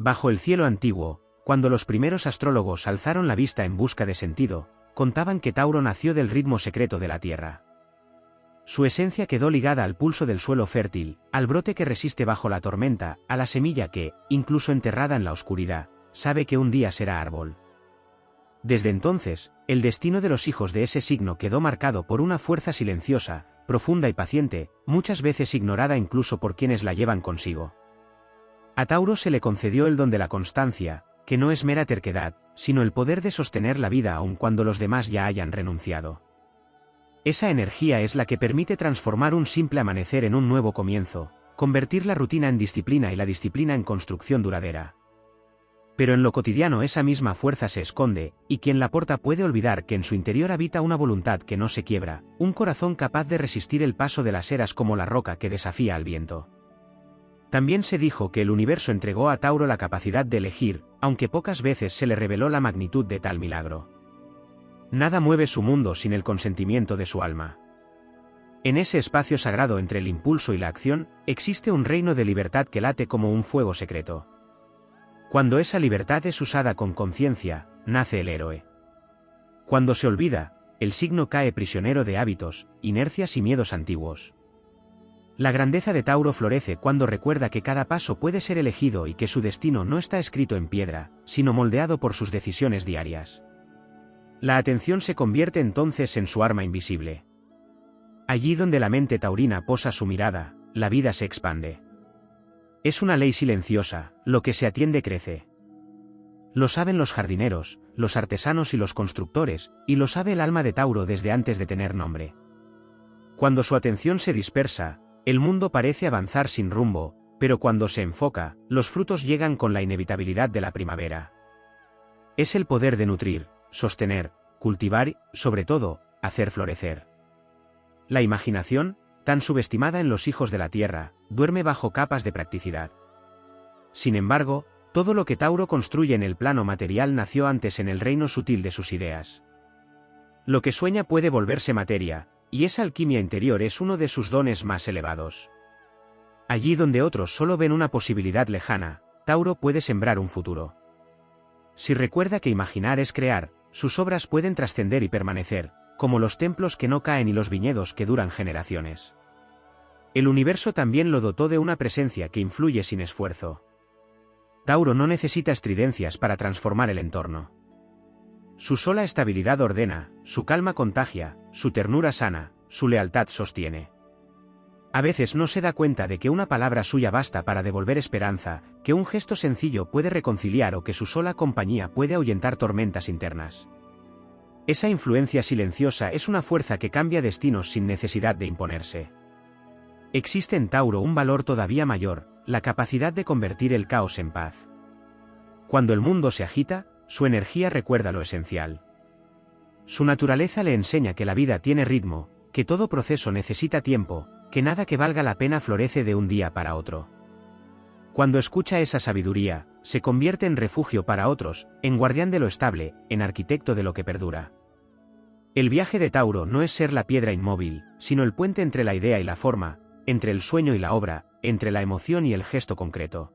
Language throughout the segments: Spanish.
Bajo el cielo antiguo, cuando los primeros astrólogos alzaron la vista en busca de sentido, contaban que Tauro nació del ritmo secreto de la tierra. Su esencia quedó ligada al pulso del suelo fértil, al brote que resiste bajo la tormenta, a la semilla que, incluso enterrada en la oscuridad, sabe que un día será árbol. Desde entonces, el destino de los hijos de ese signo quedó marcado por una fuerza silenciosa, profunda y paciente, muchas veces ignorada incluso por quienes la llevan consigo. A Tauro se le concedió el don de la constancia, que no es mera terquedad, sino el poder de sostener la vida aun cuando los demás ya hayan renunciado. Esa energía es la que permite transformar un simple amanecer en un nuevo comienzo, convertir la rutina en disciplina y la disciplina en construcción duradera. Pero en lo cotidiano esa misma fuerza se esconde, y quien la porta puede olvidar que en su interior habita una voluntad que no se quiebra, un corazón capaz de resistir el paso de las eras como la roca que desafía al viento. También se dijo que el universo entregó a Tauro la capacidad de elegir, aunque pocas veces se le reveló la magnitud de tal milagro. Nada mueve su mundo sin el consentimiento de su alma. En ese espacio sagrado entre el impulso y la acción, existe un reino de libertad que late como un fuego secreto. Cuando esa libertad es usada con conciencia, nace el héroe. Cuando se olvida, el signo cae prisionero de hábitos, inercias y miedos antiguos. La grandeza de Tauro florece cuando recuerda que cada paso puede ser elegido y que su destino no está escrito en piedra, sino moldeado por sus decisiones diarias. La atención se convierte entonces en su arma invisible. Allí donde la mente taurina posa su mirada, la vida se expande. Es una ley silenciosa, lo que se atiende crece. Lo saben los jardineros, los artesanos y los constructores, y lo sabe el alma de Tauro desde antes de tener nombre. Cuando su atención se dispersa, el mundo parece avanzar sin rumbo, pero cuando se enfoca, los frutos llegan con la inevitabilidad de la primavera. Es el poder de nutrir, sostener, cultivar y, sobre todo, hacer florecer. La imaginación, tan subestimada en los hijos de la tierra, duerme bajo capas de practicidad. Sin embargo, todo lo que Tauro construye en el plano material nació antes en el reino sutil de sus ideas. Lo que sueña puede volverse materia, y esa alquimia interior es uno de sus dones más elevados. Allí donde otros solo ven una posibilidad lejana, Tauro puede sembrar un futuro. Si recuerda que imaginar es crear, sus obras pueden trascender y permanecer, como los templos que no caen y los viñedos que duran generaciones. El universo también lo dotó de una presencia que influye sin esfuerzo. Tauro no necesita estridencias para transformar el entorno. Su sola estabilidad ordena, su calma contagia, su ternura sana, su lealtad sostiene. A veces no se da cuenta de que una palabra suya basta para devolver esperanza, que un gesto sencillo puede reconciliar o que su sola compañía puede ahuyentar tormentas internas. Esa influencia silenciosa es una fuerza que cambia destinos sin necesidad de imponerse. Existe en Tauro un valor todavía mayor, la capacidad de convertir el caos en paz. Cuando el mundo se agita, su energía recuerda lo esencial. Su naturaleza le enseña que la vida tiene ritmo, que todo proceso necesita tiempo, que nada que valga la pena florece de un día para otro. Cuando escucha esa sabiduría, se convierte en refugio para otros, en guardián de lo estable, en arquitecto de lo que perdura. El viaje de Tauro no es ser la piedra inmóvil, sino el puente entre la idea y la forma, entre el sueño y la obra, entre la emoción y el gesto concreto.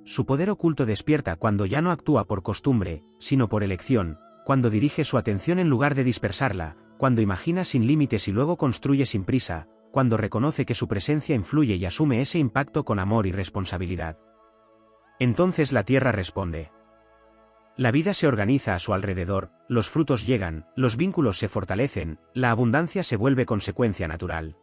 Su poder oculto despierta cuando ya no actúa por costumbre, sino por elección, cuando dirige su atención en lugar de dispersarla, cuando imagina sin límites y luego construye sin prisa, cuando reconoce que su presencia influye y asume ese impacto con amor y responsabilidad. Entonces la tierra responde. La vida se organiza a su alrededor, los frutos llegan, los vínculos se fortalecen, la abundancia se vuelve consecuencia natural.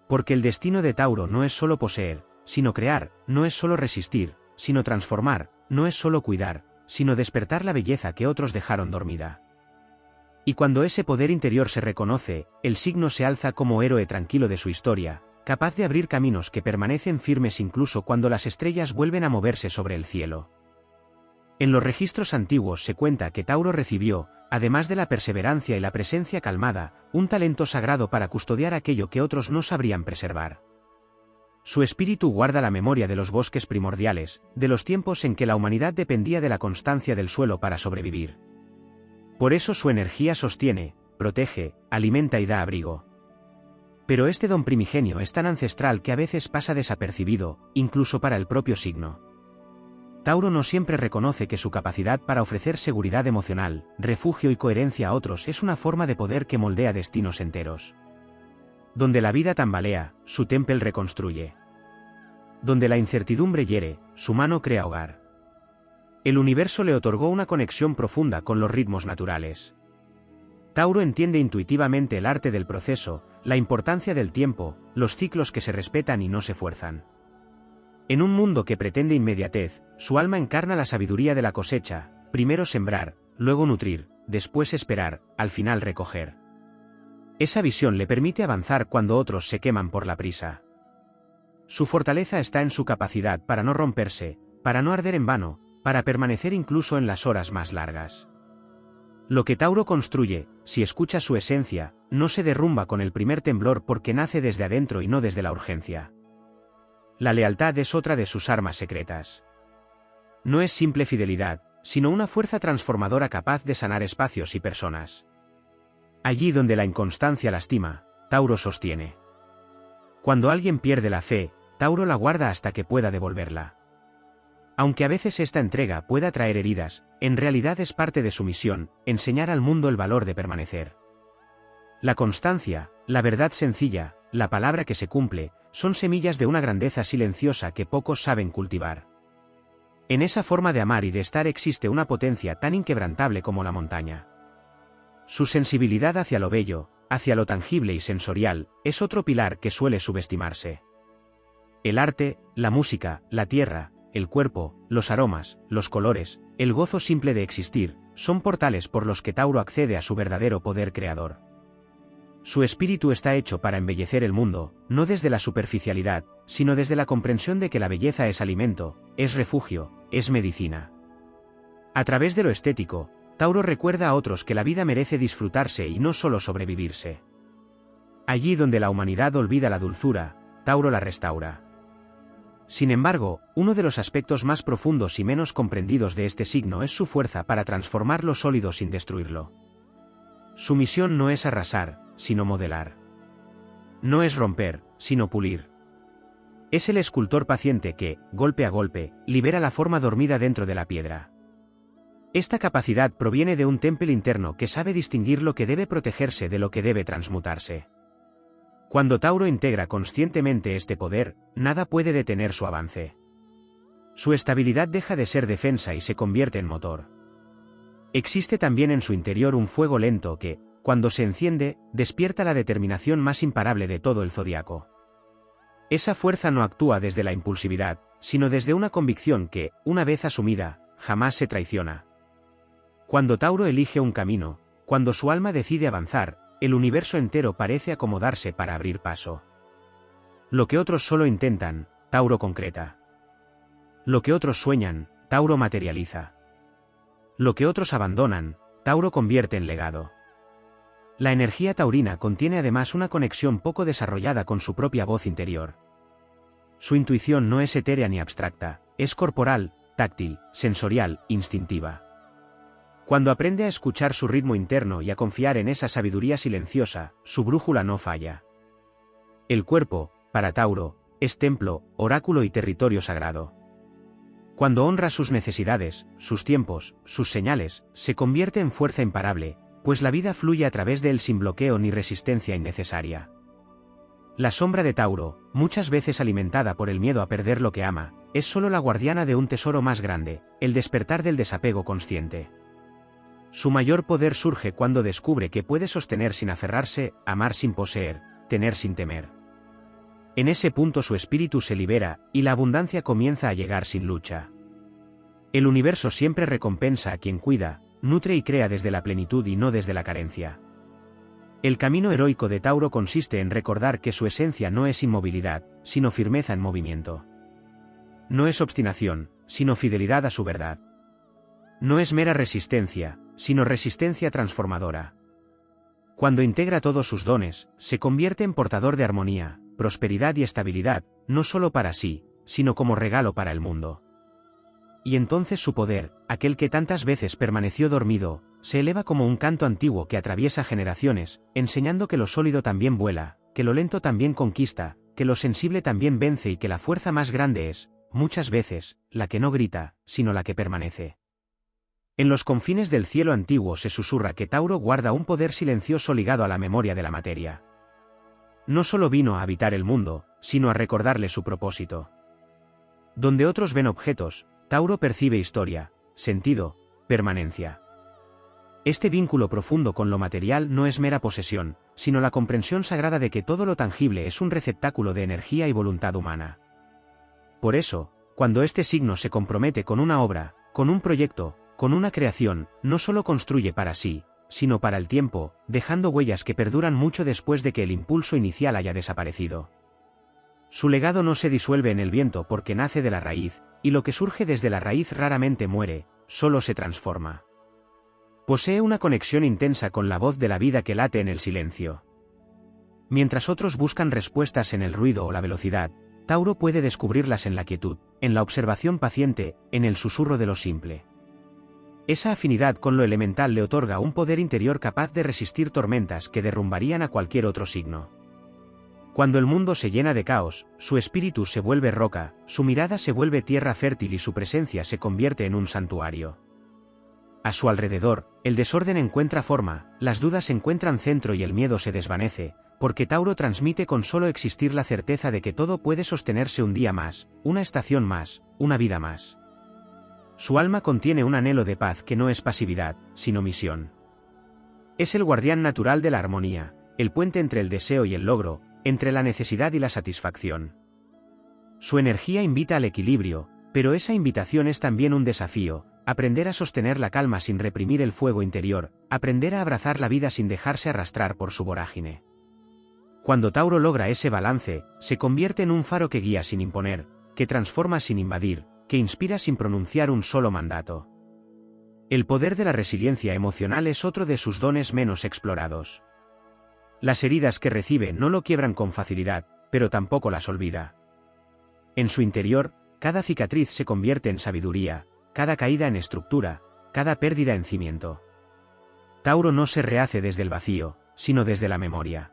Porque el destino de Tauro no es solo poseer, sino crear, no es solo resistir, sino transformar, no es solo cuidar, sino despertar la belleza que otros dejaron dormida. Y cuando ese poder interior se reconoce, el signo se alza como héroe tranquilo de su historia, capaz de abrir caminos que permanecen firmes incluso cuando las estrellas vuelven a moverse sobre el cielo. En los registros antiguos se cuenta que Tauro recibió, además de la perseverancia y la presencia calmada, un talento sagrado para custodiar aquello que otros no sabrían preservar. Su espíritu guarda la memoria de los bosques primordiales, de los tiempos en que la humanidad dependía de la constancia del suelo para sobrevivir. Por eso su energía sostiene, protege, alimenta y da abrigo. Pero este don primigenio es tan ancestral que a veces pasa desapercibido, incluso para el propio signo. Tauro no siempre reconoce que su capacidad para ofrecer seguridad emocional, refugio y coherencia a otros es una forma de poder que moldea destinos enteros. Donde la vida tambalea, su temple reconstruye. Donde la incertidumbre hiere, su mano crea hogar. El universo le otorgó una conexión profunda con los ritmos naturales. Tauro entiende intuitivamente el arte del proceso, la importancia del tiempo, los ciclos que se respetan y no se fuerzan. En un mundo que pretende inmediatez, su alma encarna la sabiduría de la cosecha, primero sembrar, luego nutrir, después esperar, al final recoger. Esa visión le permite avanzar cuando otros se queman por la prisa. Su fortaleza está en su capacidad para no romperse, para no arder en vano, para permanecer incluso en las horas más largas. Lo que Tauro construye, si escucha su esencia, no se derrumba con el primer temblor porque nace desde adentro y no desde la urgencia. La lealtad es otra de sus armas secretas. No es simple fidelidad, sino una fuerza transformadora capaz de sanar espacios y personas. Allí donde la inconstancia lastima, Tauro sostiene. Cuando alguien pierde la fe, Tauro la guarda hasta que pueda devolverla. Aunque a veces esta entrega pueda traer heridas, en realidad es parte de su misión, enseñar al mundo el valor de permanecer. La constancia, la verdad sencilla, la palabra que se cumple, son semillas de una grandeza silenciosa que pocos saben cultivar. En esa forma de amar y de estar existe una potencia tan inquebrantable como la montaña. Su sensibilidad hacia lo bello, hacia lo tangible y sensorial, es otro pilar que suele subestimarse. El arte, la música, la tierra, el cuerpo, los aromas, los colores, el gozo simple de existir, son portales por los que Tauro accede a su verdadero poder creador. Su espíritu está hecho para embellecer el mundo, no desde la superficialidad, sino desde la comprensión de que la belleza es alimento, es refugio, es medicina. A través de lo estético, Tauro recuerda a otros que la vida merece disfrutarse y no solo sobrevivirse. Allí donde la humanidad olvida la dulzura, Tauro la restaura. Sin embargo, uno de los aspectos más profundos y menos comprendidos de este signo es su fuerza para transformar lo sólido sin destruirlo. Su misión no es arrasar, sino modelar. No es romper, sino pulir. Es el escultor paciente que, golpe a golpe, libera la forma dormida dentro de la piedra. Esta capacidad proviene de un temple interno que sabe distinguir lo que debe protegerse de lo que debe transmutarse. Cuando Tauro integra conscientemente este poder, nada puede detener su avance. Su estabilidad deja de ser defensa y se convierte en motor. Existe también en su interior un fuego lento que, cuando se enciende, despierta la determinación más imparable de todo el zodiaco. Esa fuerza no actúa desde la impulsividad, sino desde una convicción que, una vez asumida, jamás se traiciona. Cuando Tauro elige un camino, cuando su alma decide avanzar, el universo entero parece acomodarse para abrir paso. Lo que otros solo intentan, Tauro concreta. Lo que otros sueñan, Tauro materializa. Lo que otros abandonan, Tauro convierte en legado. La energía taurina contiene además una conexión poco desarrollada con su propia voz interior. Su intuición no es etérea ni abstracta, es corporal, táctil, sensorial, instintiva. Cuando aprende a escuchar su ritmo interno y a confiar en esa sabiduría silenciosa, su brújula no falla. El cuerpo, para Tauro, es templo, oráculo y territorio sagrado. Cuando honra sus necesidades, sus tiempos, sus señales, se convierte en fuerza imparable, pues la vida fluye a través de él sin bloqueo ni resistencia innecesaria. La sombra de Tauro, muchas veces alimentada por el miedo a perder lo que ama, es solo la guardiana de un tesoro más grande, el despertar del desapego consciente. Su mayor poder surge cuando descubre que puede sostener sin aferrarse, amar sin poseer, tener sin temer. En ese punto su espíritu se libera, y la abundancia comienza a llegar sin lucha. El universo siempre recompensa a quien cuida, nutre y crea desde la plenitud y no desde la carencia. El camino heroico de Tauro consiste en recordar que su esencia no es inmovilidad, sino firmeza en movimiento. No es obstinación, sino fidelidad a su verdad. No es mera resistencia, sino resistencia transformadora. Cuando integra todos sus dones, se convierte en portador de armonía, prosperidad y estabilidad, no solo para sí, sino como regalo para el mundo. Y entonces su poder, aquel que tantas veces permaneció dormido, se eleva como un canto antiguo que atraviesa generaciones, enseñando que lo sólido también vuela, que lo lento también conquista, que lo sensible también vence y que la fuerza más grande es, muchas veces, la que no grita, sino la que permanece. En los confines del cielo antiguo se susurra que Tauro guarda un poder silencioso ligado a la memoria de la materia. No solo vino a habitar el mundo, sino a recordarle su propósito. Donde otros ven objetos, Tauro percibe historia, sentido, permanencia. Este vínculo profundo con lo material no es mera posesión, sino la comprensión sagrada de que todo lo tangible es un receptáculo de energía y voluntad humana. Por eso, cuando este signo se compromete con una obra, con un proyecto, con una creación, no solo construye para sí, sino para el tiempo, dejando huellas que perduran mucho después de que el impulso inicial haya desaparecido. Su legado no se disuelve en el viento porque nace de la raíz, y lo que surge desde la raíz raramente muere, solo se transforma. Posee una conexión intensa con la voz de la vida que late en el silencio. Mientras otros buscan respuestas en el ruido o la velocidad, Tauro puede descubrirlas en la quietud, en la observación paciente, en el susurro de lo simple. Esa afinidad con lo elemental le otorga un poder interior capaz de resistir tormentas que derrumbarían a cualquier otro signo. Cuando el mundo se llena de caos, su espíritu se vuelve roca, su mirada se vuelve tierra fértil y su presencia se convierte en un santuario. A su alrededor, el desorden encuentra forma, las dudas encuentran centro y el miedo se desvanece, porque Tauro transmite con solo existir la certeza de que todo puede sostenerse un día más, una estación más, una vida más. Su alma contiene un anhelo de paz que no es pasividad, sino misión. Es el guardián natural de la armonía, el puente entre el deseo y el logro, entre la necesidad y la satisfacción. Su energía invita al equilibrio, pero esa invitación es también un desafío, aprender a sostener la calma sin reprimir el fuego interior, aprender a abrazar la vida sin dejarse arrastrar por su vorágine. Cuando Tauro logra ese balance, se convierte en un faro que guía sin imponer, que transforma sin invadir, que inspira sin pronunciar un solo mandato. El poder de la resiliencia emocional es otro de sus dones menos explorados. Las heridas que recibe no lo quiebran con facilidad, pero tampoco las olvida. En su interior, cada cicatriz se convierte en sabiduría, cada caída en estructura, cada pérdida en cimiento. Tauro no se rehace desde el vacío, sino desde la memoria.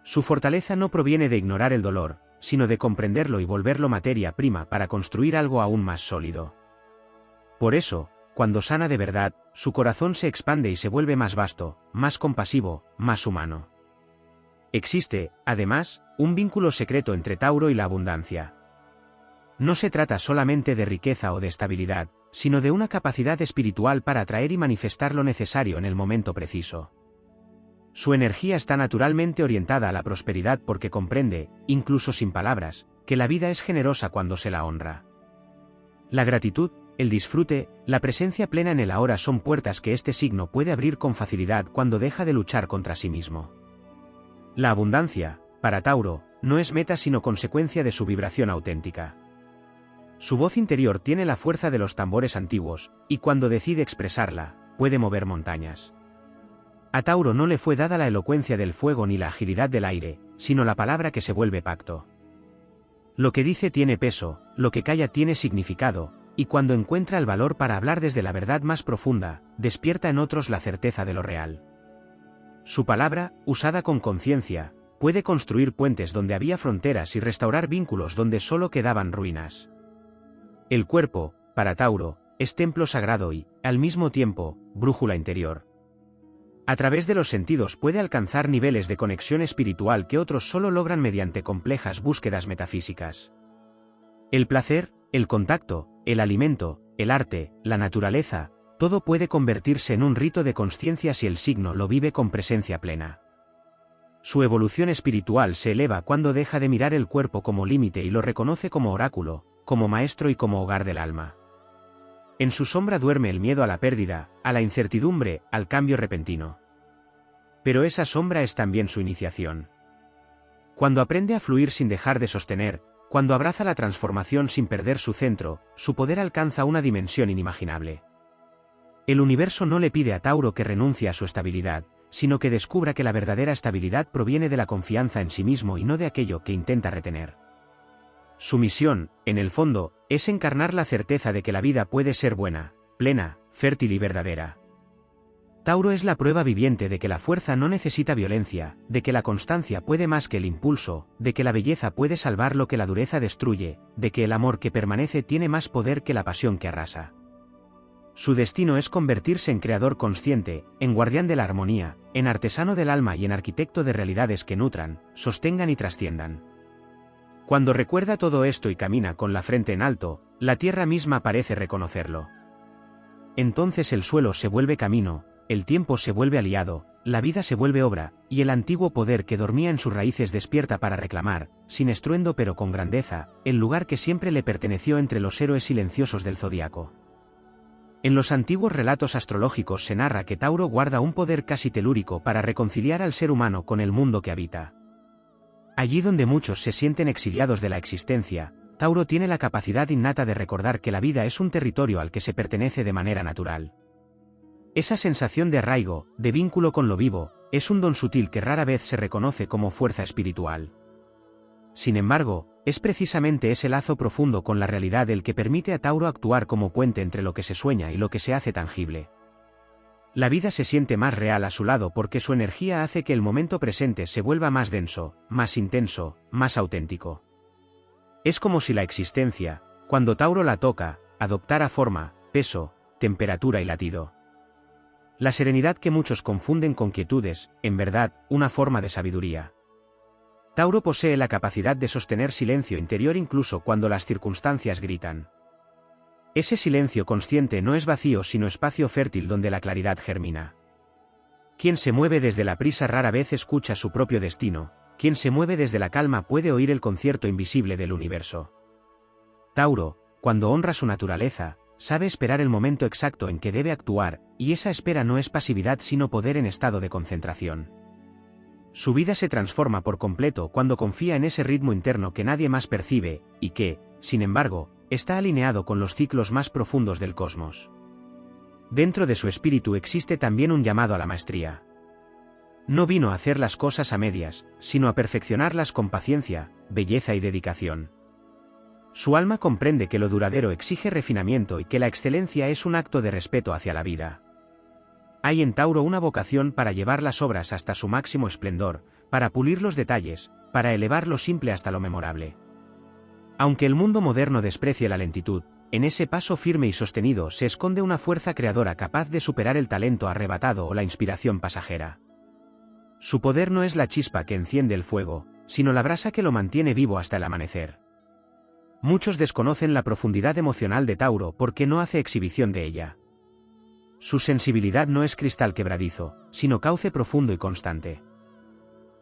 Su fortaleza no proviene de ignorar el dolor, sino de comprenderlo y volverlo materia prima para construir algo aún más sólido. Por eso, cuando sana de verdad, su corazón se expande y se vuelve más vasto, más compasivo, más humano. Existe, además, un vínculo secreto entre Tauro y la abundancia. No se trata solamente de riqueza o de estabilidad, sino de una capacidad espiritual para atraer y manifestar lo necesario en el momento preciso. Su energía está naturalmente orientada a la prosperidad porque comprende, incluso sin palabras, que la vida es generosa cuando se la honra. La gratitud, el disfrute, la presencia plena en el ahora son puertas que este signo puede abrir con facilidad cuando deja de luchar contra sí mismo. La abundancia, para Tauro, no es meta sino consecuencia de su vibración auténtica. Su voz interior tiene la fuerza de los tambores antiguos, y cuando decide expresarla, puede mover montañas. A Tauro no le fue dada la elocuencia del fuego ni la agilidad del aire, sino la palabra que se vuelve pacto. Lo que dice tiene peso, lo que calla tiene significado, y cuando encuentra el valor para hablar desde la verdad más profunda, despierta en otros la certeza de lo real. Su palabra, usada con conciencia, puede construir puentes donde había fronteras y restaurar vínculos donde solo quedaban ruinas. El cuerpo, para Tauro, es templo sagrado y, al mismo tiempo, brújula interior. A través de los sentidos puede alcanzar niveles de conexión espiritual que otros solo logran mediante complejas búsquedas metafísicas. El placer, el contacto, el alimento, el arte, la naturaleza, todo puede convertirse en un rito de consciencia si el signo lo vive con presencia plena. Su evolución espiritual se eleva cuando deja de mirar el cuerpo como límite y lo reconoce como oráculo, como maestro y como hogar del alma. En su sombra duerme el miedo a la pérdida, a la incertidumbre, al cambio repentino. Pero esa sombra es también su iniciación. Cuando aprende a fluir sin dejar de sostener, cuando abraza la transformación sin perder su centro, su poder alcanza una dimensión inimaginable. El universo no le pide a Tauro que renuncie a su estabilidad, sino que descubra que la verdadera estabilidad proviene de la confianza en sí mismo y no de aquello que intenta retener. Su misión, en el fondo, es encarnar la certeza de que la vida puede ser buena, plena, fértil y verdadera. Tauro es la prueba viviente de que la fuerza no necesita violencia, de que la constancia puede más que el impulso, de que la belleza puede salvar lo que la dureza destruye, de que el amor que permanece tiene más poder que la pasión que arrasa. Su destino es convertirse en creador consciente, en guardián de la armonía, en artesano del alma y en arquitecto de realidades que nutran, sostengan y trasciendan. Cuando recuerda todo esto y camina con la frente en alto, la tierra misma parece reconocerlo. Entonces el suelo se vuelve camino, el tiempo se vuelve aliado, la vida se vuelve obra, y el antiguo poder que dormía en sus raíces despierta para reclamar, sin estruendo pero con grandeza, el lugar que siempre le perteneció entre los héroes silenciosos del zodiaco. En los antiguos relatos astrológicos se narra que Tauro guarda un poder casi telúrico para reconciliar al ser humano con el mundo que habita. Allí donde muchos se sienten exiliados de la existencia, Tauro tiene la capacidad innata de recordar que la vida es un territorio al que se pertenece de manera natural. Esa sensación de arraigo, de vínculo con lo vivo, es un don sutil que rara vez se reconoce como fuerza espiritual. Sin embargo, es precisamente ese lazo profundo con la realidad el que permite a Tauro actuar como puente entre lo que se sueña y lo que se hace tangible. La vida se siente más real a su lado porque su energía hace que el momento presente se vuelva más denso, más intenso, más auténtico. Es como si la existencia, cuando Tauro la toca, adoptara forma, peso, temperatura y latido. La serenidad que muchos confunden con quietudes, en verdad, una forma de sabiduría. Tauro posee la capacidad de sostener silencio interior incluso cuando las circunstancias gritan. Ese silencio consciente no es vacío sino espacio fértil donde la claridad germina. Quien se mueve desde la prisa rara vez escucha su propio destino, quien se mueve desde la calma puede oír el concierto invisible del universo. Tauro, cuando honra su naturaleza, sabe esperar el momento exacto en que debe actuar, y esa espera no es pasividad sino poder en estado de concentración. Su vida se transforma por completo cuando confía en ese ritmo interno que nadie más percibe, y que, sin embargo, está alineado con los ciclos más profundos del cosmos. Dentro de su espíritu existe también un llamado a la maestría. No vino a hacer las cosas a medias, sino a perfeccionarlas con paciencia, belleza y dedicación. Su alma comprende que lo duradero exige refinamiento y que la excelencia es un acto de respeto hacia la vida. Hay en Tauro una vocación para llevar las obras hasta su máximo esplendor, para pulir los detalles, para elevar lo simple hasta lo memorable. Aunque el mundo moderno desprecie la lentitud, en ese paso firme y sostenido se esconde una fuerza creadora capaz de superar el talento arrebatado o la inspiración pasajera. Su poder no es la chispa que enciende el fuego, sino la brasa que lo mantiene vivo hasta el amanecer. Muchos desconocen la profundidad emocional de Tauro porque no hace exhibición de ella. Su sensibilidad no es cristal quebradizo, sino cauce profundo y constante.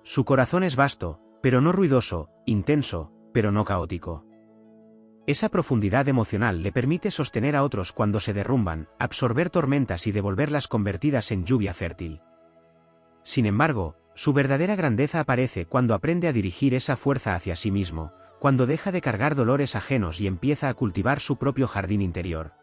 Su corazón es vasto, pero no ruidoso, intenso, pero no caótico. Esa profundidad emocional le permite sostener a otros cuando se derrumban, absorber tormentas y devolverlas convertidas en lluvia fértil. Sin embargo, su verdadera grandeza aparece cuando aprende a dirigir esa fuerza hacia sí mismo, cuando deja de cargar dolores ajenos y empieza a cultivar su propio jardín interior.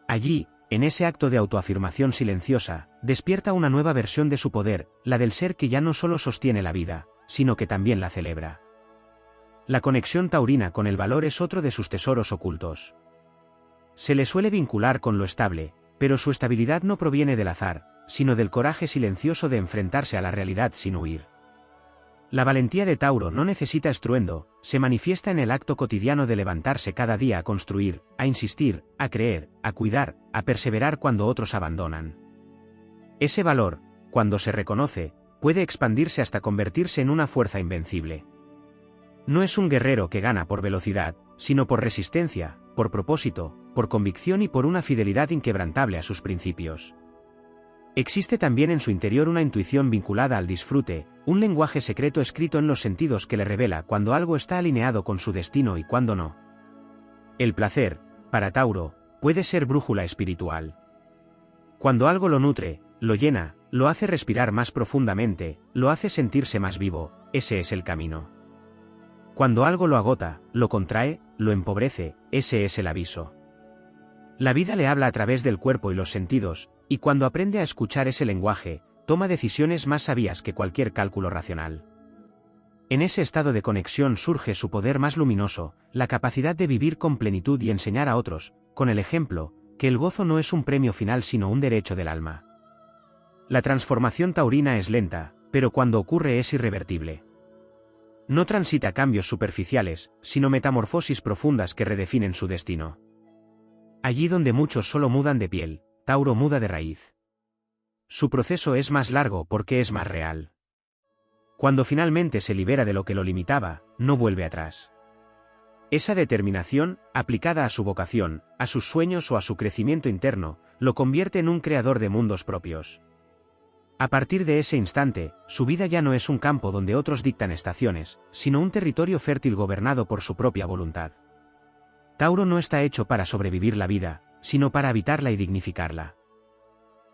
Allí, en ese acto de autoafirmación silenciosa, despierta una nueva versión de su poder, la del ser que ya no solo sostiene la vida, sino que también la celebra. La conexión taurina con el valor es otro de sus tesoros ocultos. Se le suele vincular con lo estable, pero su estabilidad no proviene del azar, sino del coraje silencioso de enfrentarse a la realidad sin huir. La valentía de Tauro no necesita estruendo, se manifiesta en el acto cotidiano de levantarse cada día a construir, a insistir, a creer, a cuidar, a perseverar cuando otros abandonan. Ese valor, cuando se reconoce, puede expandirse hasta convertirse en una fuerza invencible. No es un guerrero que gana por velocidad, sino por resistencia, por propósito, por convicción y por una fidelidad inquebrantable a sus principios. Existe también en su interior una intuición vinculada al disfrute, un lenguaje secreto escrito en los sentidos que le revela cuando algo está alineado con su destino y cuando no. El placer, para Tauro, puede ser brújula espiritual. Cuando algo lo nutre, lo llena, lo hace respirar más profundamente, lo hace sentirse más vivo, ese es el camino. Cuando algo lo agota, lo contrae, lo empobrece, ese es el aviso. La vida le habla a través del cuerpo y los sentidos, y cuando aprende a escuchar ese lenguaje, toma decisiones más sabias que cualquier cálculo racional. En ese estado de conexión surge su poder más luminoso, la capacidad de vivir con plenitud y enseñar a otros, con el ejemplo, que el gozo no es un premio final sino un derecho del alma. La transformación taurina es lenta, pero cuando ocurre es irrevertible. No transita cambios superficiales, sino metamorfosis profundas que redefinen su destino. Allí donde muchos solo mudan de piel, Tauro muda de raíz. Su proceso es más largo porque es más real. Cuando finalmente se libera de lo que lo limitaba, no vuelve atrás. Esa determinación, aplicada a su vocación, a sus sueños o a su crecimiento interno, lo convierte en un creador de mundos propios. A partir de ese instante, su vida ya no es un campo donde otros dictan estaciones, sino un territorio fértil gobernado por su propia voluntad. Tauro no está hecho para sobrevivir la vida, sino para habitarla y dignificarla.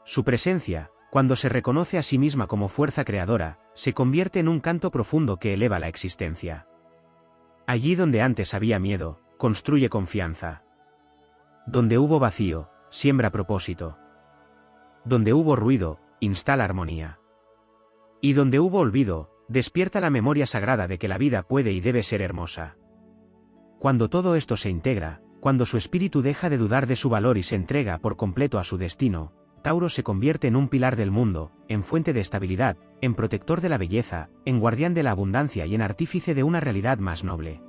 Su presencia, cuando se reconoce a sí misma como fuerza creadora, se convierte en un canto profundo que eleva la existencia. Allí donde antes había miedo, construye confianza. Donde hubo vacío, siembra propósito. Donde hubo ruido, instala armonía. Y donde hubo olvido, despierta la memoria sagrada de que la vida puede y debe ser hermosa. Cuando todo esto se integra, cuando su espíritu deja de dudar de su valor y se entrega por completo a su destino, Tauro se convierte en un pilar del mundo, en fuente de estabilidad, en protector de la belleza, en guardián de la abundancia y en artífice de una realidad más noble.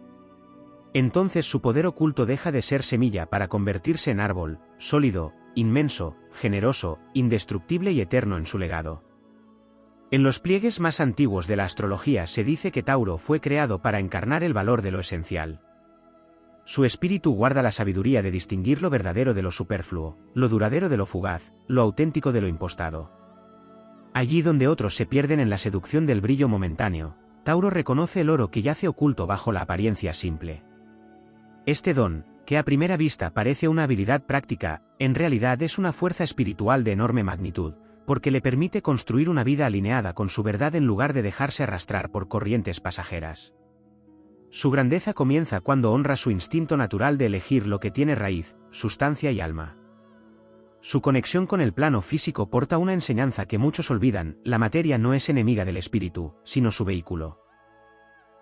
Entonces su poder oculto deja de ser semilla para convertirse en árbol, sólido, inmenso, generoso, indestructible y eterno en su legado. En los pliegues más antiguos de la astrología se dice que Tauro fue creado para encarnar el valor de lo esencial. Su espíritu guarda la sabiduría de distinguir lo verdadero de lo superfluo, lo duradero de lo fugaz, lo auténtico de lo impostado. Allí donde otros se pierden en la seducción del brillo momentáneo, Tauro reconoce el oro que yace oculto bajo la apariencia simple. Este don, que a primera vista parece una habilidad práctica, en realidad es una fuerza espiritual de enorme magnitud, porque le permite construir una vida alineada con su verdad en lugar de dejarse arrastrar por corrientes pasajeras. Su grandeza comienza cuando honra su instinto natural de elegir lo que tiene raíz, sustancia y alma. Su conexión con el plano físico porta una enseñanza que muchos olvidan: la materia no es enemiga del espíritu, sino su vehículo.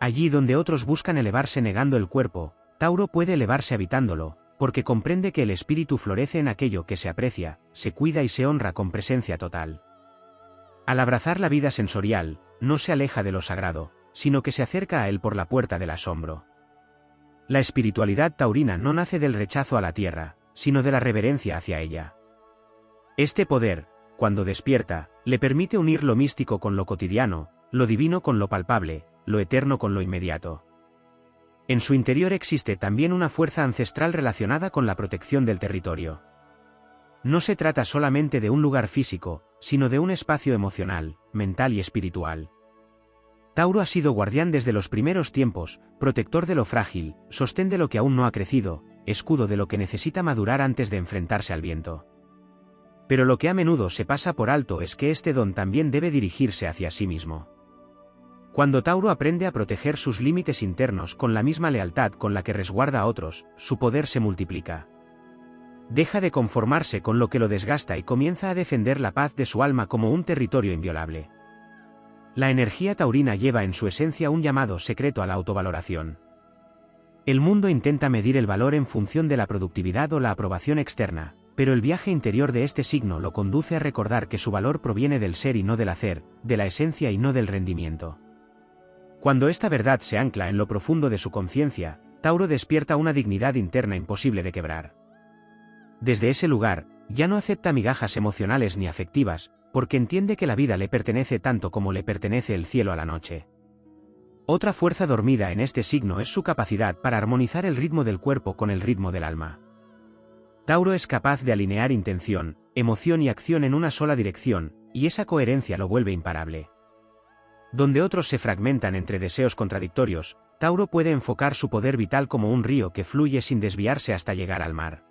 Allí donde otros buscan elevarse negando el cuerpo, Tauro puede elevarse habitándolo, porque comprende que el espíritu florece en aquello que se aprecia, se cuida y se honra con presencia total. Al abrazar la vida sensorial, no se aleja de lo sagrado, sino que se acerca a él por la puerta del asombro. La espiritualidad taurina no nace del rechazo a la tierra, sino de la reverencia hacia ella. Este poder, cuando despierta, le permite unir lo místico con lo cotidiano, lo divino con lo palpable, lo eterno con lo inmediato. En su interior existe también una fuerza ancestral relacionada con la protección del territorio. No se trata solamente de un lugar físico, sino de un espacio emocional, mental y espiritual. Tauro ha sido guardián desde los primeros tiempos, protector de lo frágil, sostén de lo que aún no ha crecido, escudo de lo que necesita madurar antes de enfrentarse al viento. Pero lo que a menudo se pasa por alto es que este don también debe dirigirse hacia sí mismo. Cuando Tauro aprende a proteger sus límites internos con la misma lealtad con la que resguarda a otros, su poder se multiplica. Deja de conformarse con lo que lo desgasta y comienza a defender la paz de su alma como un territorio inviolable. La energía taurina lleva en su esencia un llamado secreto a la autovaloración. El mundo intenta medir el valor en función de la productividad o la aprobación externa, pero el viaje interior de este signo lo conduce a recordar que su valor proviene del ser y no del hacer, de la esencia y no del rendimiento. Cuando esta verdad se ancla en lo profundo de su conciencia, Tauro despierta una dignidad interna imposible de quebrar. Desde ese lugar, ya no acepta migajas emocionales ni afectivas, porque entiende que la vida le pertenece tanto como le pertenece el cielo a la noche. Otra fuerza dormida en este signo es su capacidad para armonizar el ritmo del cuerpo con el ritmo del alma. Tauro es capaz de alinear intención, emoción y acción en una sola dirección, y esa coherencia lo vuelve imparable. Donde otros se fragmentan entre deseos contradictorios, Tauro puede enfocar su poder vital como un río que fluye sin desviarse hasta llegar al mar.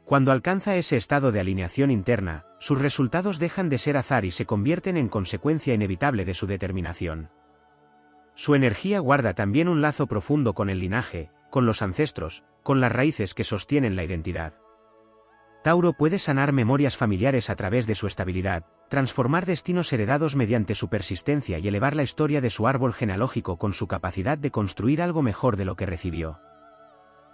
Cuando alcanza ese estado de alineación interna, sus resultados dejan de ser azar y se convierten en consecuencia inevitable de su determinación. Su energía guarda también un lazo profundo con el linaje, con los ancestros, con las raíces que sostienen la identidad. Tauro puede sanar memorias familiares a través de su estabilidad, transformar destinos heredados mediante su persistencia y elevar la historia de su árbol genealógico con su capacidad de construir algo mejor de lo que recibió.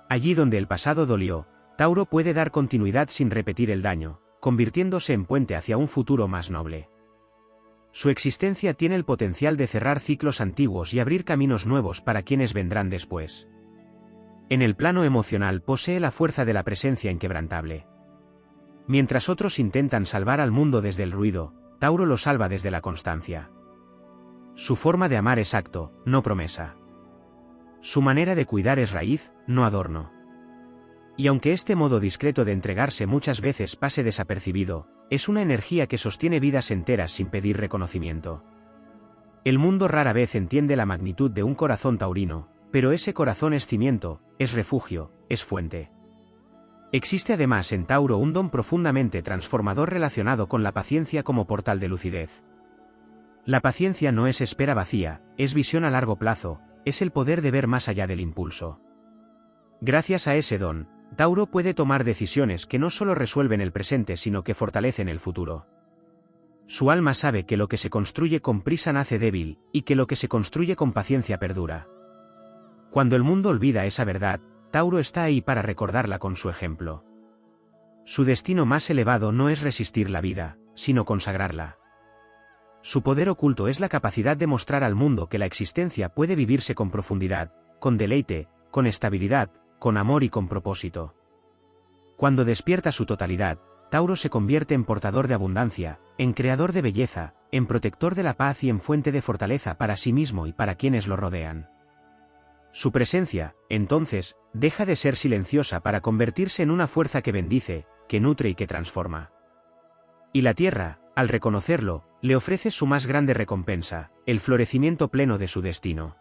Allí donde el pasado dolió, Tauro puede dar continuidad sin repetir el daño, convirtiéndose en puente hacia un futuro más noble. Su existencia tiene el potencial de cerrar ciclos antiguos y abrir caminos nuevos para quienes vendrán después. En el plano emocional posee la fuerza de la presencia inquebrantable. Mientras otros intentan salvar al mundo desde el ruido, Tauro lo salva desde la constancia. Su forma de amar es acto, no promesa. Su manera de cuidar es raíz, no adorno. Y aunque este modo discreto de entregarse muchas veces pase desapercibido, es una energía que sostiene vidas enteras sin pedir reconocimiento. El mundo rara vez entiende la magnitud de un corazón taurino, pero ese corazón es cimiento, es refugio, es fuente. Existe además en Tauro un don profundamente transformador relacionado con la paciencia como portal de lucidez. La paciencia no es espera vacía, es visión a largo plazo, es el poder de ver más allá del impulso. Gracias a ese don, Tauro puede tomar decisiones que no solo resuelven el presente sino que fortalecen el futuro. Su alma sabe que lo que se construye con prisa nace débil, y que lo que se construye con paciencia perdura. Cuando el mundo olvida esa verdad, Tauro está ahí para recordarla con su ejemplo. Su destino más elevado no es resistir la vida, sino consagrarla. Su poder oculto es la capacidad de mostrar al mundo que la existencia puede vivirse con profundidad, con deleite, con estabilidad, con amor y con propósito. Cuando despierta su totalidad, Tauro se convierte en portador de abundancia, en creador de belleza, en protector de la paz y en fuente de fortaleza para sí mismo y para quienes lo rodean. Su presencia, entonces, deja de ser silenciosa para convertirse en una fuerza que bendice, que nutre y que transforma. Y la tierra, al reconocerlo, le ofrece su más grande recompensa, el florecimiento pleno de su destino.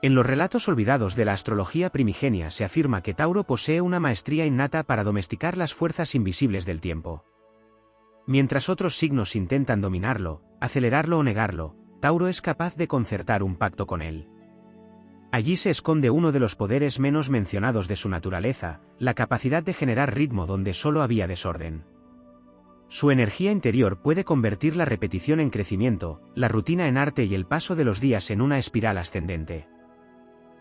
En los relatos olvidados de la astrología primigenia se afirma que Tauro posee una maestría innata para domesticar las fuerzas invisibles del tiempo. Mientras otros signos intentan dominarlo, acelerarlo o negarlo, Tauro es capaz de concertar un pacto con él. Allí se esconde uno de los poderes menos mencionados de su naturaleza, la capacidad de generar ritmo donde solo había desorden. Su energía interior puede convertir la repetición en crecimiento, la rutina en arte y el paso de los días en una espiral ascendente.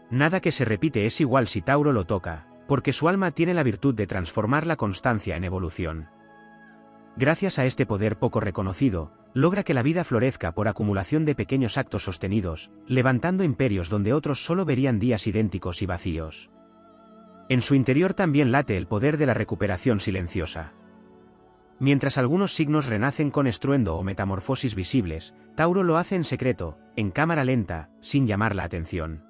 Nada que se repite es igual si Tauro lo toca, porque su alma tiene la virtud de transformar la constancia en evolución. Gracias a este poder poco reconocido, logra que la vida florezca por acumulación de pequeños actos sostenidos, levantando imperios donde otros solo verían días idénticos y vacíos. En su interior también late el poder de la recuperación silenciosa. Mientras algunos signos renacen con estruendo o metamorfosis visibles, Tauro lo hace en secreto, en cámara lenta, sin llamar la atención.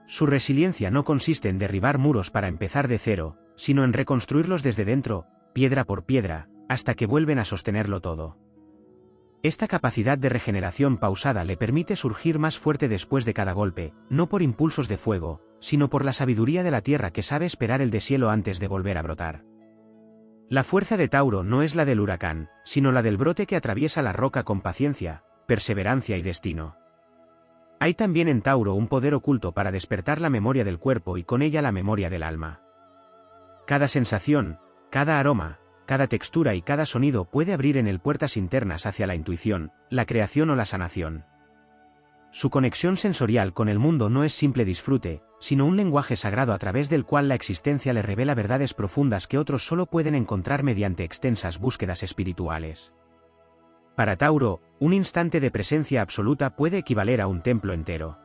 Su resiliencia no consiste en derribar muros para empezar de cero, sino en reconstruirlos desde dentro, piedra por piedra, hasta que vuelven a sostenerlo todo. Esta capacidad de regeneración pausada le permite surgir más fuerte después de cada golpe, no por impulsos de fuego, sino por la sabiduría de la tierra que sabe esperar el deshielo antes de volver a brotar. La fuerza de Tauro no es la del huracán, sino la del brote que atraviesa la roca con paciencia, perseverancia y destino. Hay también en Tauro un poder oculto para despertar la memoria del cuerpo y con ella la memoria del alma. Cada sensación, cada aroma, cada textura y cada sonido puede abrir en él puertas internas hacia la intuición, la creación o la sanación. Su conexión sensorial con el mundo no es simple disfrute, sino un lenguaje sagrado a través del cual la existencia le revela verdades profundas que otros solo pueden encontrar mediante extensas búsquedas espirituales. Para Tauro, un instante de presencia absoluta puede equivaler a un templo entero.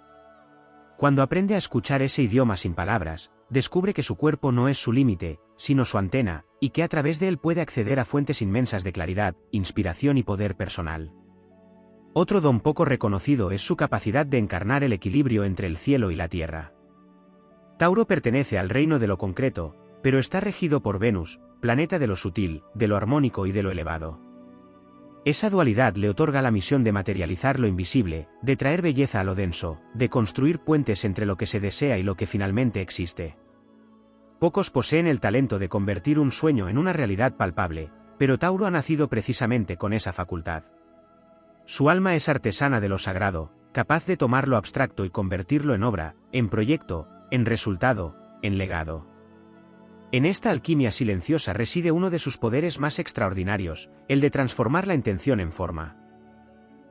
Cuando aprende a escuchar ese idioma sin palabras, descubre que su cuerpo no es su límite, sino su antena, y que a través de él puede acceder a fuentes inmensas de claridad, inspiración y poder personal. Otro don poco reconocido es su capacidad de encarnar el equilibrio entre el cielo y la tierra. Tauro pertenece al reino de lo concreto, pero está regido por Venus, planeta de lo sutil, de lo armónico y de lo elevado. Esa dualidad le otorga la misión de materializar lo invisible, de traer belleza a lo denso, de construir puentes entre lo que se desea y lo que finalmente existe. Pocos poseen el talento de convertir un sueño en una realidad palpable, pero Tauro ha nacido precisamente con esa facultad. Su alma es artesana de lo sagrado, capaz de tomar lo abstracto y convertirlo en obra, en proyecto, en resultado, en legado. En esta alquimia silenciosa reside uno de sus poderes más extraordinarios, el de transformar la intención en forma.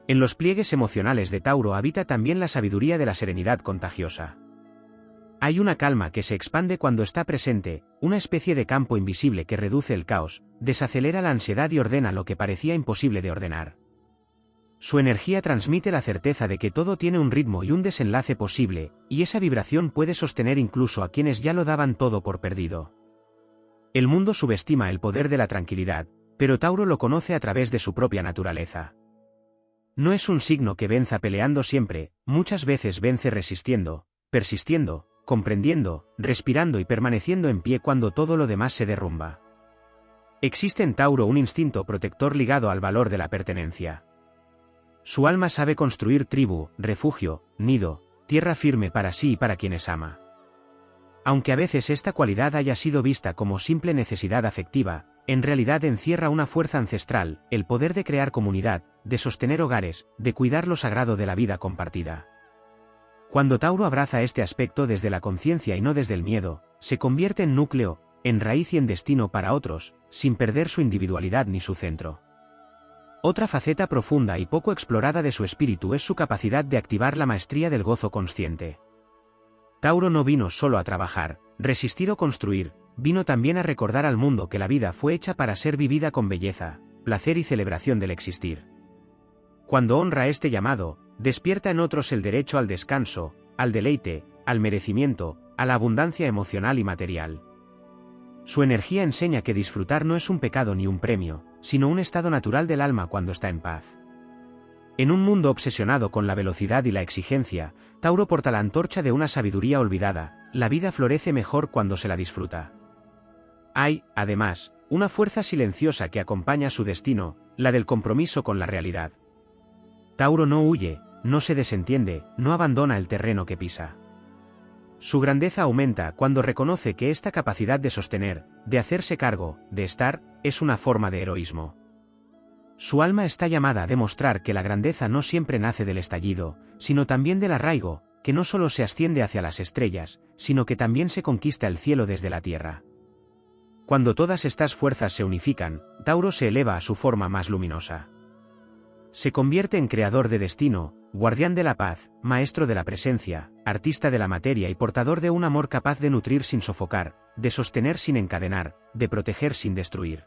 En los pliegues emocionales de Tauro habita también la sabiduría de la serenidad contagiosa. Hay una calma que se expande cuando está presente, una especie de campo invisible que reduce el caos, desacelera la ansiedad y ordena lo que parecía imposible de ordenar. Su energía transmite la certeza de que todo tiene un ritmo y un desenlace posible, y esa vibración puede sostener incluso a quienes ya lo daban todo por perdido. El mundo subestima el poder de la tranquilidad, pero Tauro lo conoce a través de su propia naturaleza. No es un signo que venza peleando siempre, muchas veces vence resistiendo, persistiendo, comprendiendo, respirando y permaneciendo en pie cuando todo lo demás se derrumba. Existe en Tauro un instinto protector ligado al valor de la pertenencia. Su alma sabe construir tribu, refugio, nido, tierra firme para sí y para quienes ama. Aunque a veces esta cualidad haya sido vista como simple necesidad afectiva, en realidad encierra una fuerza ancestral, el poder de crear comunidad, de sostener hogares, de cuidar lo sagrado de la vida compartida. Cuando Tauro abraza este aspecto desde la conciencia y no desde el miedo, se convierte en núcleo, en raíz y en destino para otros, sin perder su individualidad ni su centro. Otra faceta profunda y poco explorada de su espíritu es su capacidad de activar la maestría del gozo consciente. Tauro no vino solo a trabajar, resistir o construir, vino también a recordar al mundo que la vida fue hecha para ser vivida con belleza, placer y celebración del existir. Cuando honra este llamado, despierta en otros el derecho al descanso, al deleite, al merecimiento, a la abundancia emocional y material. Su energía enseña que disfrutar no es un pecado ni un premio, sino un estado natural del alma cuando está en paz. En un mundo obsesionado con la velocidad y la exigencia, Tauro porta la antorcha de una sabiduría olvidada, la vida florece mejor cuando se la disfruta. Hay, además, una fuerza silenciosa que acompaña su destino, la del compromiso con la realidad. Tauro no huye, no se desentiende, no abandona el terreno que pisa. Su grandeza aumenta cuando reconoce que esta capacidad de sostener, de hacerse cargo, de estar, es una forma de heroísmo. Su alma está llamada a demostrar que la grandeza no siempre nace del estallido, sino también del arraigo, que no solo se asciende hacia las estrellas, sino que también se conquista el cielo desde la tierra. Cuando todas estas fuerzas se unifican, Tauro se eleva a su forma más luminosa. Se convierte en creador de destino, guardián de la paz, maestro de la presencia, artista de la materia y portador de un amor capaz de nutrir sin sofocar, de sostener sin encadenar, de proteger sin destruir.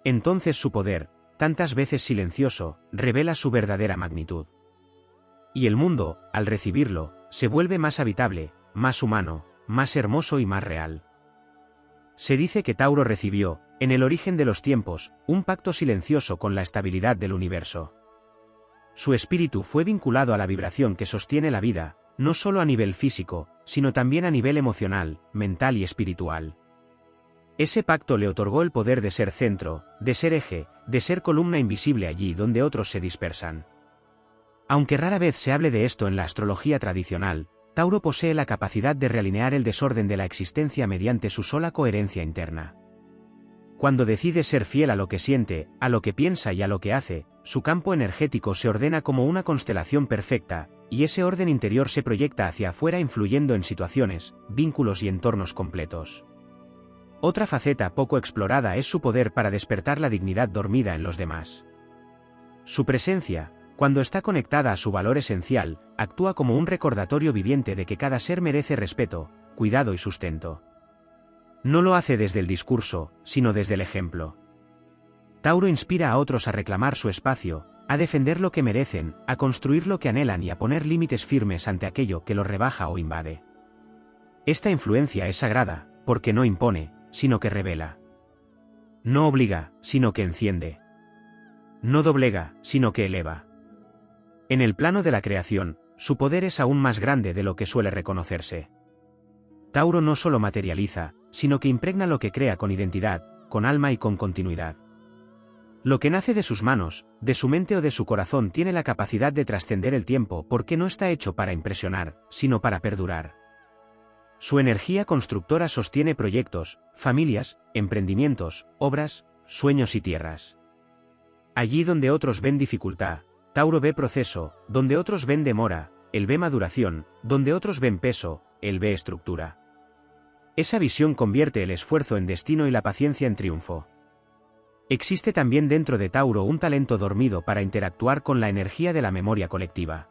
Entonces su poder, tantas veces silencioso, revela su verdadera magnitud. Y el mundo, al recibirlo, se vuelve más habitable, más humano, más hermoso y más real. Se dice que Tauro recibió, en el origen de los tiempos, un pacto silencioso con la estabilidad del universo. Su espíritu fue vinculado a la vibración que sostiene la vida, no solo a nivel físico, sino también a nivel emocional, mental y espiritual. Ese pacto le otorgó el poder de ser centro, de ser eje, de ser columna invisible allí donde otros se dispersan. Aunque rara vez se hable de esto en la astrología tradicional, Tauro posee la capacidad de realinear el desorden de la existencia mediante su sola coherencia interna. Cuando decide ser fiel a lo que siente, a lo que piensa y a lo que hace, su campo energético se ordena como una constelación perfecta, y ese orden interior se proyecta hacia afuera influyendo en situaciones, vínculos y entornos completos. Otra faceta poco explorada es su poder para despertar la dignidad dormida en los demás. Su presencia, cuando está conectada a su valor esencial, actúa como un recordatorio viviente de que cada ser merece respeto, cuidado y sustento. No lo hace desde el discurso, sino desde el ejemplo. Tauro inspira a otros a reclamar su espacio, a defender lo que merecen, a construir lo que anhelan y a poner límites firmes ante aquello que los rebaja o invade. Esta influencia es sagrada, porque no impone, sino que revela. No obliga, sino que enciende. No doblega, sino que eleva. En el plano de la creación, su poder es aún más grande de lo que suele reconocerse. Tauro no solo materializa, sino que impregna lo que crea con identidad, con alma y con continuidad. Lo que nace de sus manos, de su mente o de su corazón tiene la capacidad de trascender el tiempo porque no está hecho para impresionar, sino para perdurar. Su energía constructora sostiene proyectos, familias, emprendimientos, obras, sueños y tierras. Allí donde otros ven dificultad, Tauro ve proceso, donde otros ven demora, él ve maduración, donde otros ven peso, él ve estructura. Esa visión convierte el esfuerzo en destino y la paciencia en triunfo. Existe también dentro de Tauro un talento dormido para interactuar con la energía de la memoria colectiva.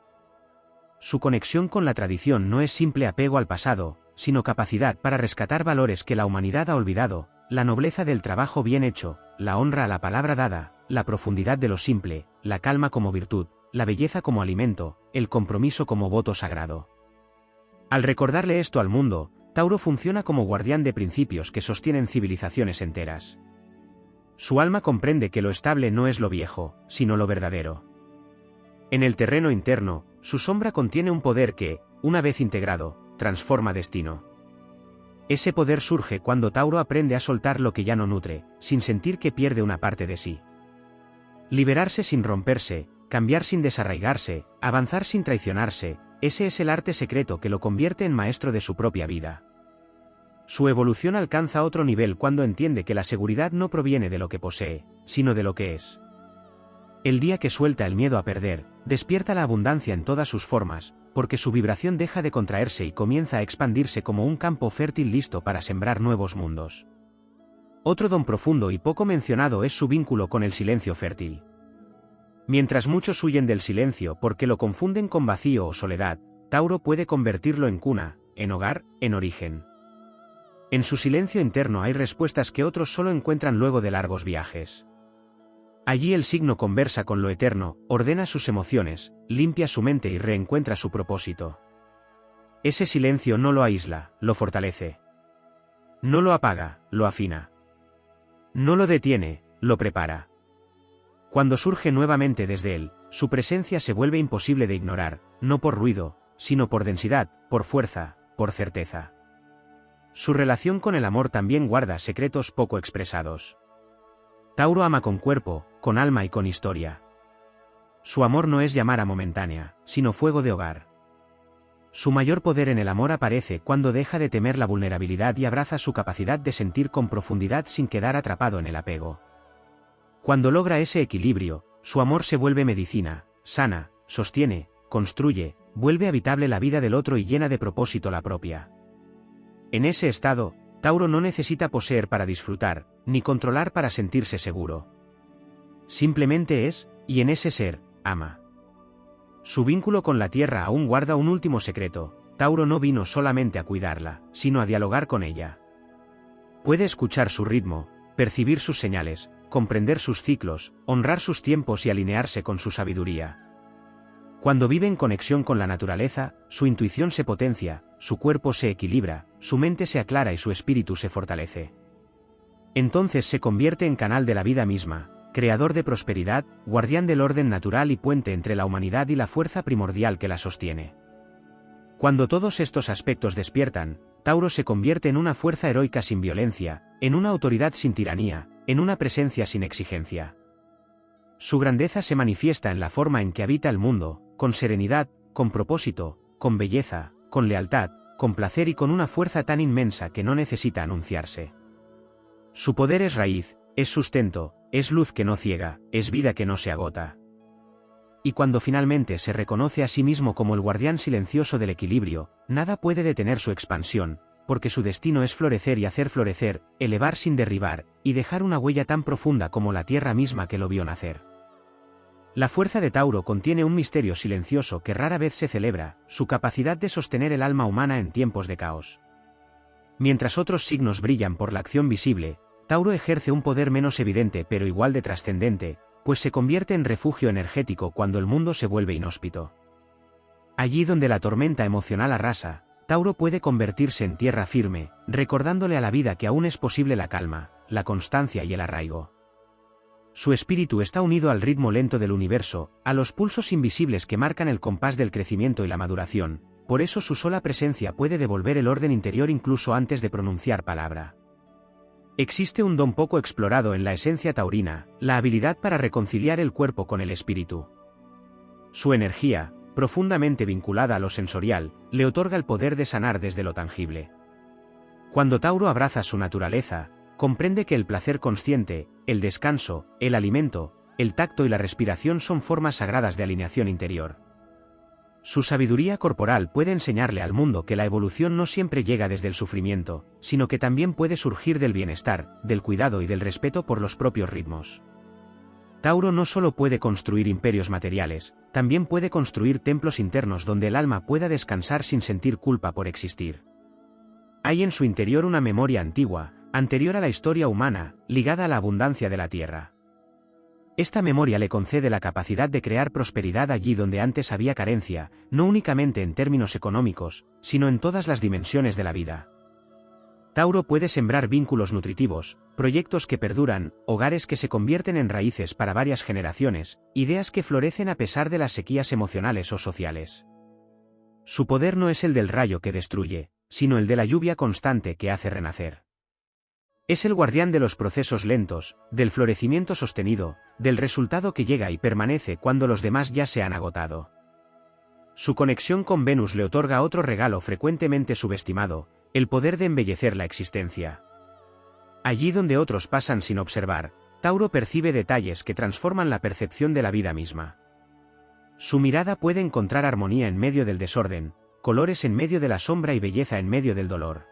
su conexión con la tradición no es simple apego al pasado, sino capacidad para rescatar valores que la humanidad ha olvidado, la nobleza del trabajo bien hecho, la honra a la palabra dada, la profundidad de lo simple, la calma como virtud, la belleza como alimento, el compromiso como voto sagrado. Al recordarle esto al mundo, Tauro funciona como guardián de principios que sostienen civilizaciones enteras. Su alma comprende que lo estable no es lo viejo, sino lo verdadero. En el terreno interno, su sombra contiene un poder que, una vez integrado, transforma destino. Ese poder surge cuando Tauro aprende a soltar lo que ya no nutre, sin sentir que pierde una parte de sí. Liberarse sin romperse, cambiar sin desarraigarse, avanzar sin traicionarse, ese es el arte secreto que lo convierte en maestro de su propia vida. Su evolución alcanza otro nivel cuando entiende que la seguridad no proviene de lo que posee, sino de lo que es. El día que suelta el miedo a perder, despierta la abundancia en todas sus formas, porque su vibración deja de contraerse y comienza a expandirse como un campo fértil listo para sembrar nuevos mundos. Otro don profundo y poco mencionado es su vínculo con el silencio fértil. Mientras muchos huyen del silencio porque lo confunden con vacío o soledad, Tauro puede convertirlo en cuna, en hogar, en origen. En su silencio interno hay respuestas que otros solo encuentran luego de largos viajes. Allí el signo conversa con lo eterno, ordena sus emociones, limpia su mente y reencuentra su propósito. Ese silencio no lo aísla, lo fortalece. No lo apaga, lo afina. No lo detiene, lo prepara. Cuando surge nuevamente desde él, su presencia se vuelve imposible de ignorar, no por ruido, sino por densidad, por fuerza, por certeza. Su relación con el amor también guarda secretos poco expresados. Tauro ama con cuerpo, con alma y con historia. Su amor no es llamara momentánea, sino fuego de hogar. Su mayor poder en el amor aparece cuando deja de temer la vulnerabilidad y abraza su capacidad de sentir con profundidad sin quedar atrapado en el apego. Cuando logra ese equilibrio, su amor se vuelve medicina, sana, sostiene, construye, vuelve habitable la vida del otro y llena de propósito la propia. En ese estado, Tauro no necesita poseer para disfrutar, ni controlar para sentirse seguro. Simplemente es, y en ese ser, ama. Su vínculo con la tierra aún guarda un último secreto: Tauro no vino solamente a cuidarla, sino a dialogar con ella. Puede escuchar su ritmo, percibir sus señales, comprender sus ciclos, honrar sus tiempos y alinearse con su sabiduría. Cuando vive en conexión con la naturaleza, su intuición se potencia, su cuerpo se equilibra, su mente se aclara y su espíritu se fortalece. Entonces se convierte en canal de la vida misma, creador de prosperidad, guardián del orden natural y puente entre la humanidad y la fuerza primordial que la sostiene. Cuando todos estos aspectos despiertan, Tauro se convierte en una fuerza heroica sin violencia, en una autoridad sin tiranía, en una presencia sin exigencia. Su grandeza se manifiesta en la forma en que habita el mundo, con serenidad, con propósito, con belleza, con lealtad, con placer y con una fuerza tan inmensa que no necesita anunciarse. Su poder es raíz, es sustento, es luz que no ciega, es vida que no se agota. Y cuando finalmente se reconoce a sí mismo como el guardián silencioso del equilibrio, nada puede detener su expansión, porque su destino es florecer y hacer florecer, elevar sin derribar, y dejar una huella tan profunda como la tierra misma que lo vio nacer. La fuerza de Tauro contiene un misterio silencioso que rara vez se celebra: su capacidad de sostener el alma humana en tiempos de caos. Mientras otros signos brillan por la acción visible, Tauro ejerce un poder menos evidente pero igual de trascendente, pues se convierte en refugio energético cuando el mundo se vuelve inhóspito. Allí donde la tormenta emocional arrasa, Tauro puede convertirse en tierra firme, recordándole a la vida que aún es posible la calma, la constancia y el arraigo. Su espíritu está unido al ritmo lento del universo, a los pulsos invisibles que marcan el compás del crecimiento y la maduración, por eso su sola presencia puede devolver el orden interior incluso antes de pronunciar palabra. Existe un don poco explorado en la esencia taurina: la habilidad para reconciliar el cuerpo con el espíritu. Su energía, profundamente vinculada a lo sensorial, le otorga el poder de sanar desde lo tangible. Cuando Tauro abraza su naturaleza, comprende que el placer consciente, el descanso, el alimento, el tacto y la respiración son formas sagradas de alineación interior. Su sabiduría corporal puede enseñarle al mundo que la evolución no siempre llega desde el sufrimiento, sino que también puede surgir del bienestar, del cuidado y del respeto por los propios ritmos. Tauro no solo puede construir imperios materiales, también puede construir templos internos donde el alma pueda descansar sin sentir culpa por existir. Hay en su interior una memoria antigua, anterior a la historia humana, ligada a la abundancia de la tierra. Esta memoria le concede la capacidad de crear prosperidad allí donde antes había carencia, no únicamente en términos económicos, sino en todas las dimensiones de la vida. Tauro puede sembrar vínculos nutritivos, proyectos que perduran, hogares que se convierten en raíces para varias generaciones, ideas que florecen a pesar de las sequías emocionales o sociales. Su poder no es el del rayo que destruye, sino el de la lluvia constante que hace renacer. Es el guardián de los procesos lentos, del florecimiento sostenido, del resultado que llega y permanece cuando los demás ya se han agotado. Su conexión con Venus le otorga otro regalo frecuentemente subestimado, el poder de embellecer la existencia. Allí donde otros pasan sin observar, Tauro percibe detalles que transforman la percepción de la vida misma. Su mirada puede encontrar armonía en medio del desorden, colores en medio de la sombra y belleza en medio del dolor.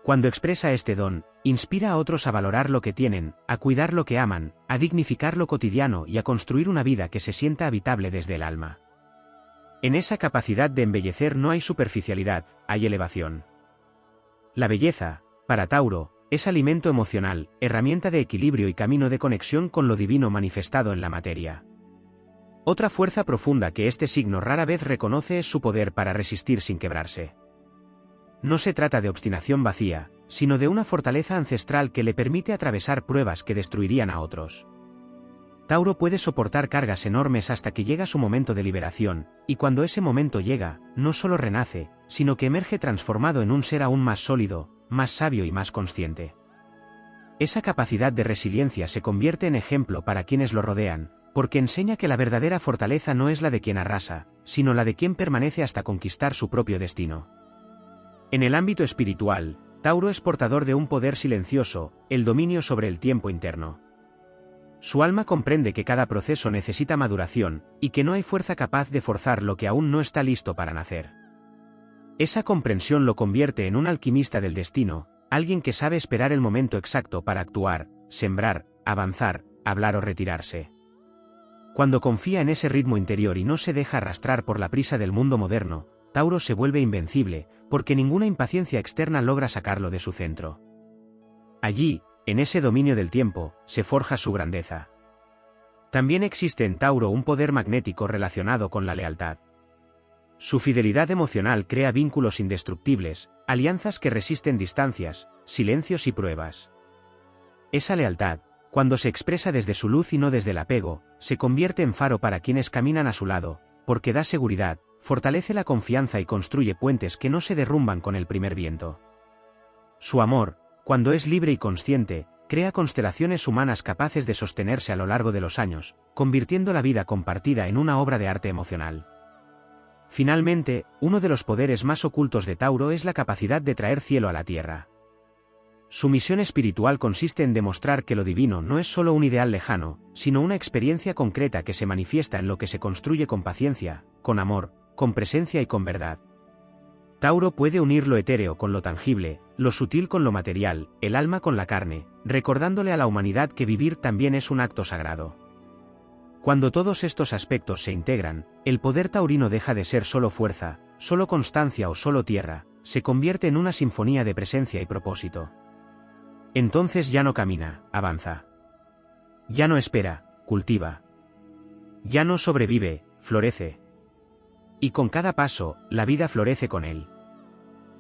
Cuando expresa este don, inspira a otros a valorar lo que tienen, a cuidar lo que aman, a dignificar lo cotidiano y a construir una vida que se sienta habitable desde el alma. En esa capacidad de embellecer no hay superficialidad, hay elevación. La belleza, para Tauro, es alimento emocional, herramienta de equilibrio y camino de conexión con lo divino manifestado en la materia. Otra fuerza profunda que este signo rara vez reconoce es su poder para resistir sin quebrarse. No se trata de obstinación vacía, sino de una fortaleza ancestral que le permite atravesar pruebas que destruirían a otros. Tauro puede soportar cargas enormes hasta que llega su momento de liberación, y cuando ese momento llega, no solo renace, sino que emerge transformado en un ser aún más sólido, más sabio y más consciente. Esa capacidad de resiliencia se convierte en ejemplo para quienes lo rodean, porque enseña que la verdadera fortaleza no es la de quien arrasa, sino la de quien permanece hasta conquistar su propio destino. En el ámbito espiritual, Tauro es portador de un poder silencioso, el dominio sobre el tiempo interno. Su alma comprende que cada proceso necesita maduración, y que no hay fuerza capaz de forzar lo que aún no está listo para nacer. Esa comprensión lo convierte en un alquimista del destino, alguien que sabe esperar el momento exacto para actuar, sembrar, avanzar, hablar o retirarse. Cuando confía en ese ritmo interior y no se deja arrastrar por la prisa del mundo moderno, Tauro se vuelve invencible, porque ninguna impaciencia externa logra sacarlo de su centro. Allí, en ese dominio del tiempo, se forja su grandeza. También existe en Tauro un poder magnético relacionado con la lealtad. Su fidelidad emocional crea vínculos indestructibles, alianzas que resisten distancias, silencios y pruebas. Esa lealtad, cuando se expresa desde su luz y no desde el apego, se convierte en faro para quienes caminan a su lado, porque da seguridad, fortalece la confianza y construye puentes que no se derrumban con el primer viento. Su amor, cuando es libre y consciente, crea constelaciones humanas capaces de sostenerse a lo largo de los años, convirtiendo la vida compartida en una obra de arte emocional. Finalmente, uno de los poderes más ocultos de Tauro es la capacidad de traer cielo a la tierra. Su misión espiritual consiste en demostrar que lo divino no es solo un ideal lejano, sino una experiencia concreta que se manifiesta en lo que se construye con paciencia, con amor, con presencia y con verdad. Tauro puede unir lo etéreo con lo tangible, lo sutil con lo material, el alma con la carne, recordándole a la humanidad que vivir también es un acto sagrado. Cuando todos estos aspectos se integran, el poder taurino deja de ser solo fuerza, solo constancia o solo tierra, se convierte en una sinfonía de presencia y propósito. Entonces ya no camina, avanza. Ya no espera, cultiva. Ya no sobrevive, florece. Y con cada paso, la vida florece con él.